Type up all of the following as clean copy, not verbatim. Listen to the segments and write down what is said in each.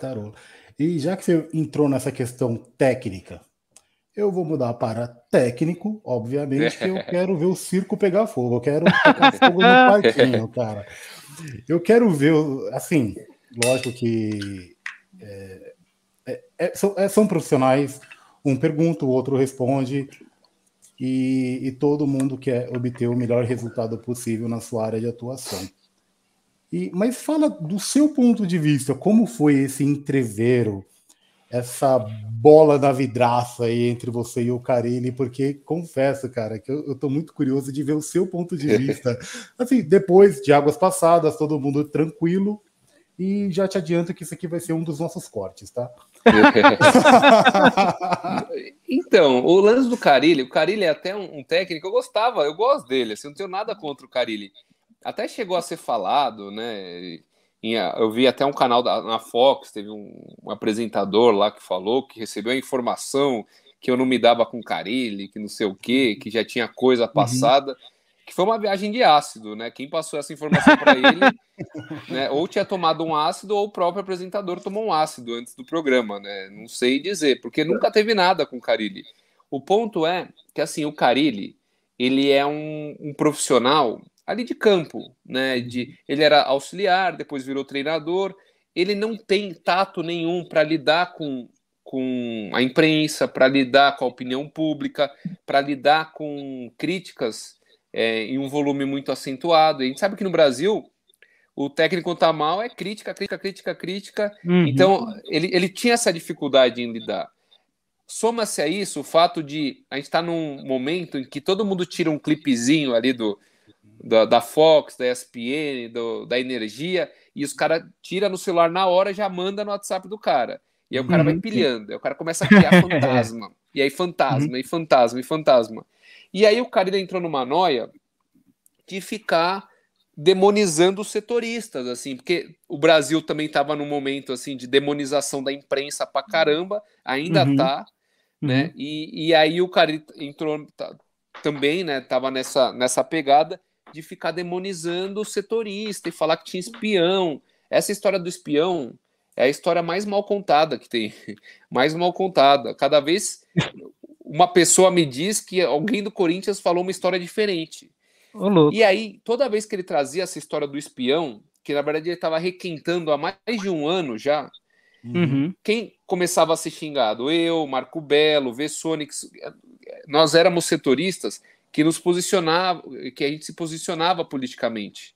Tarô. E já que você entrou nessa questão técnica, eu vou mudar para técnico, obviamente, que eu quero ver o circo pegar fogo. Eu quero tocar fogo no parquinho, cara. Eu quero ver, assim, lógico que são profissionais, um pergunta, o outro responde, e todo mundo quer obter o melhor resultado possível na sua área de atuação. Mas fala do seu ponto de vista, como foi esse entrevero, essa bola na vidraça aí entre você e o Carille, porque confesso, cara, que eu tô muito curioso de ver o seu ponto de vista. Assim, depois de águas passadas, todo mundo tranquilo, e já te adianto que isso aqui vai ser um dos nossos cortes, tá? Então, o lance do Carille, o Carille é até um técnico, eu gosto dele, assim, não tenho nada contra o Carille. Até chegou a ser falado, né? Eu vi até um canal na Fox, teve um apresentador lá que falou que recebeu a informação que eu não me dava com Carille, que não sei o quê, que já tinha coisa passada, que foi uma viagem de ácido, né? Quem passou essa informação para ele, né? Ou tinha tomado um ácido, ou o próprio apresentador tomou um ácido antes do programa, né? Não sei dizer, porque nunca teve nada com o Carille. O ponto é que, assim, o Carille, ele é um profissional ali de campo, né? Ele era auxiliar, depois virou treinador. Ele não tem tato nenhum para lidar com a imprensa, para lidar com a opinião pública, para lidar com críticas em um volume muito acentuado. E a gente sabe que no Brasil o técnico tá mal é crítica. Então ele tinha essa dificuldade em lidar. Soma-se a isso o fato de a gente estar num momento em que todo mundo tira um clipezinho ali da Fox, da ESPN, da Energia, e os caras tiram no celular na hora e já manda no WhatsApp do cara. E aí o cara vai pilhando, aí o cara começa a criar fantasma. E aí fantasma, e fantasma, e fantasma. E aí o cara entrou numa noia de ficar demonizando os setoristas, assim, porque o Brasil também estava num momento assim de demonização da imprensa pra caramba, ainda tá, né? E aí o cara entrou também, né? Tava nessa pegada de ficar demonizando o setorista e falar que tinha espião. Essa história do espião é a história mais mal contada que tem, mais mal contada. Cada vez uma pessoa me diz que alguém do Corinthians falou uma história diferente. E aí, toda vez que ele trazia essa história do espião, que na verdade ele estava requentando há mais de um ano já, quem começava a ser xingado? Eu, Marco Belo, Vessonix, nós éramos setoristas que nos posicionava, que a gente se posicionava politicamente.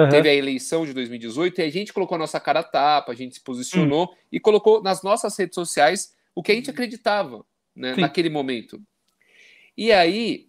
Teve a eleição de 2018 e a gente colocou a nossa cara a tapa, a gente se posicionou e colocou nas nossas redes sociais o que a gente acreditava, né, naquele momento. E aí,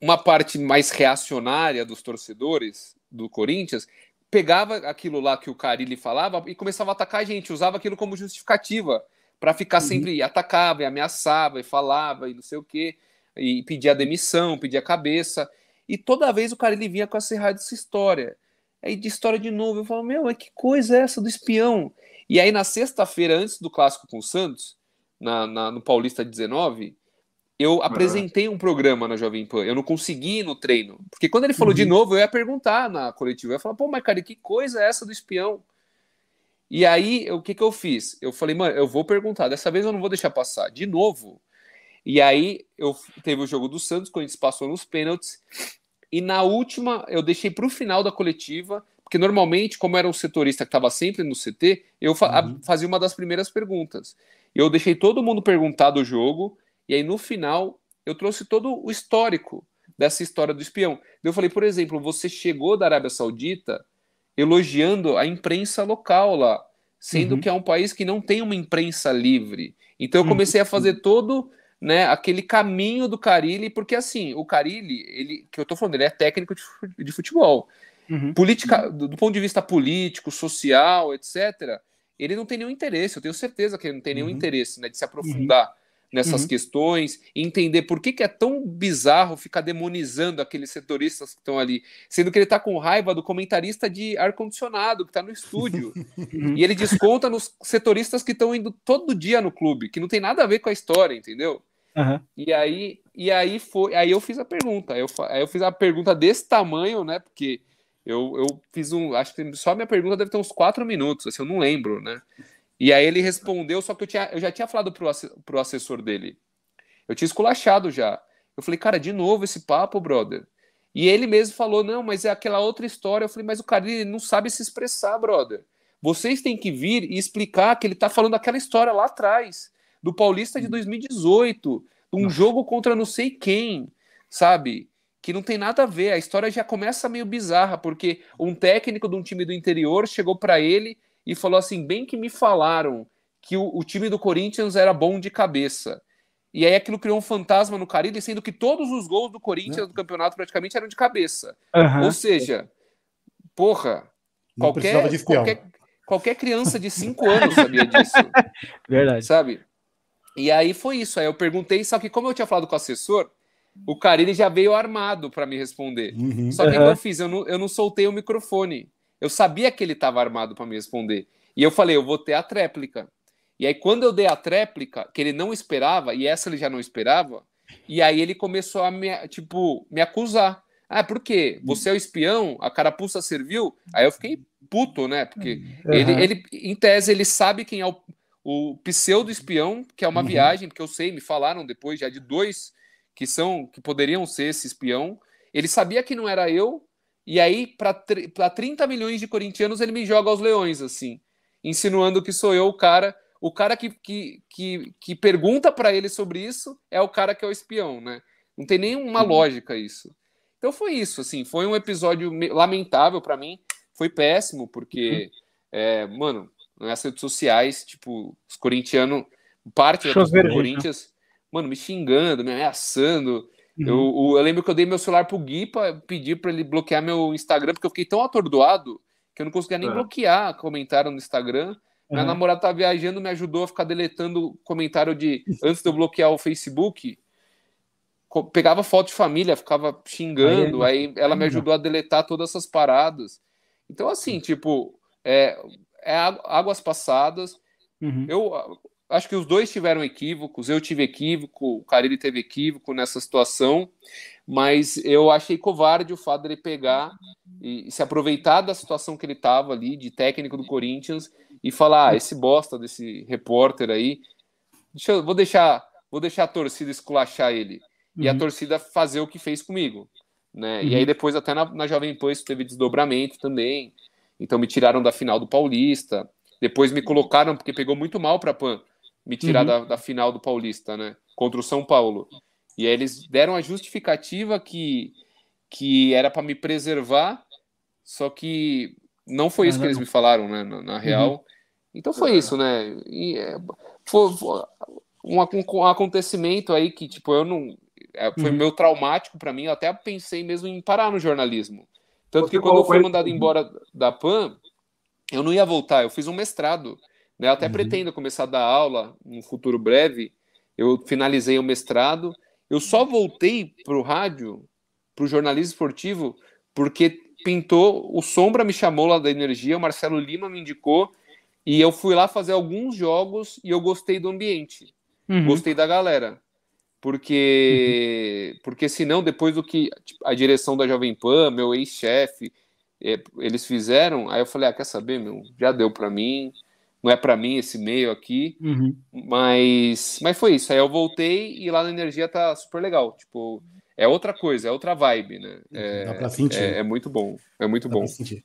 uma parte mais reacionária dos torcedores do Corinthians pegava aquilo lá que o Carille falava e começava a atacar a gente, usava aquilo como justificativa para ficar sempre atacava e ameaçava e falava e não sei o quê, e pedia a demissão, pedia a cabeça. E toda vez o Carille vinha com essa história. Aí de história de novo, eu falo, meu, mas que coisa é essa do espião? E aí na sexta-feira, antes do clássico com o Santos, no Paulista 19, eu apresentei um programa na Jovem Pan, eu não consegui ir no treino, porque quando ele falou de novo, eu ia perguntar na coletiva, eu ia falar, pô, mas cara, que coisa é essa do espião? E aí, o que eu fiz? Eu falei, mano, eu vou perguntar, dessa vez eu não vou deixar passar, de novo. E aí, teve o jogo do Santos, quando a gente passou nos pênaltis, e na última, eu deixei para o final da coletiva, porque normalmente, como era um setorista que estava sempre no CT, eu fazia uma das primeiras perguntas. Eu deixei todo mundo perguntar do jogo, e aí no final, eu trouxe todo o histórico dessa história do espião. Eu falei, por exemplo, você chegou da Arábia Saudita elogiando a imprensa local lá, sendo que é um país que não tem uma imprensa livre. Então eu comecei a fazer todo, né, aquele caminho do Carille, porque assim, o Carille, ele, que eu tô falando, ele é técnico de futebol. Política, do ponto de vista político, social, etc., ele não tem nenhum interesse, eu tenho certeza que ele não tem nenhum interesse, né, de se aprofundar nessas questões, entender por que é tão bizarro ficar demonizando aqueles setoristas que estão ali, sendo que ele está com raiva do comentarista de ar-condicionado que está no estúdio. E ele desconta nos setoristas que estão indo todo dia no clube, que não tem nada a ver com a história, entendeu? Aí eu fiz a pergunta. Aí eu fiz a pergunta desse tamanho, né? Porque eu fiz acho que só a minha pergunta deve ter uns 4 minutos, assim, eu não lembro, né? E aí ele respondeu, só que eu já tinha falado pro assessor dele. Eu tinha esculachado já. Eu falei, cara, de novo esse papo, brother. E ele mesmo falou, não, mas é aquela outra história. Eu falei, mas o cara ele não sabe se expressar, brother. Vocês têm que vir e explicar que ele tá falando aquela história lá atrás, do Paulista de 2018, um jogo contra não sei quem, sabe? Que não tem nada a ver. A história já começa meio bizarra, porque um técnico de um time do interior chegou para ele e falou assim, bem que me falaram que o time do Corinthians era bom de cabeça. E aí aquilo criou um fantasma no Carille, sendo que todos os gols do Corinthians do campeonato praticamente eram de cabeça. Ou seja, porra, qualquer criança de 5 anos sabia disso. Verdade. Sabe? E aí foi isso. Aí eu perguntei, só que como eu tinha falado com o assessor, o Carille já veio armado para me responder. Só que o que eu fiz? Eu não soltei o microfone. Eu sabia que ele estava armado para me responder. E eu falei, eu vou ter a tréplica. E aí, quando eu dei a tréplica, que ele não esperava, e essa ele já não esperava, e aí ele começou a me acusar. Ah, por quê? Você é o espião? A carapuça serviu? Aí eu fiquei puto, né? Porque ele, em tese, ele sabe quem é o pseudo-espião, que é uma viagem, porque eu sei, me falaram depois já de 2 que poderiam ser esse espião. Ele sabia que não era eu, e aí, para 30 milhões de corintianos, ele me joga aos leões, assim, insinuando que sou eu o cara. O cara que pergunta para ele sobre isso é o cara que é o espião, né? Não tem nenhuma lógica isso. Então foi isso, assim, foi um episódio lamentável para mim, foi péssimo, porque, mano, nas redes sociais, tipo, os corintianos, parte da torcida do Corinthians, mano, me xingando, me ameaçando. Eu lembro que eu dei meu celular pro Gui pra pedir para ele bloquear meu Instagram, porque eu fiquei tão atordoado que eu não conseguia nem bloquear comentário no Instagram. Minha namorada tá viajando, me ajudou a ficar deletando comentário antes de eu bloquear o Facebook. Pegava foto de família, ficava xingando, aí ela me ajudou a deletar todas essas paradas. Então, assim, tipo, águas passadas. Eu acho que os dois tiveram equívocos, eu tive equívoco, o Carille teve equívoco nessa situação, mas eu achei covarde o fato dele pegar e se aproveitar da situação que ele estava ali, de técnico do Corinthians, e falar, esse bosta desse repórter aí, vou deixar a torcida esculachar ele, e a torcida fazer o que fez comigo, né? E aí depois até na Jovem Pan isso teve desdobramento também, então me tiraram da final do Paulista, depois me colocaram, porque pegou muito mal para a Pan, me tirar da final do Paulista, né? Contra o São Paulo. E aí eles deram a justificativa que era para me preservar, só que não foi isso que eles me falaram, né? Na real. Então foi isso, né? E foi um acontecimento aí que, tipo, eu não... foi meio traumático para mim, eu até pensei mesmo em parar no jornalismo. Tanto que quando eu fui mandado embora da PAN, eu não ia voltar, eu fiz um mestrado, né? Eu até pretendo começar a dar aula no futuro breve, eu finalizei o mestrado, eu só voltei pro rádio, pro jornalismo esportivo, porque pintou, o Sombra me chamou lá da Energia, o Marcelo Lima me indicou, e eu fui lá fazer alguns jogos e eu gostei do ambiente, gostei da galera. Porque senão, depois do que a direção da Jovem Pan, meu ex-chefe, eles fizeram, aí eu falei, quer saber, meu, já deu pra mim, não é pra mim esse meio aqui, mas foi isso, aí eu voltei e lá na Energia tá super legal, tipo, é outra coisa, é outra vibe, né? Dá pra sentir. É muito bom, é muito bom. Dá pra sentir.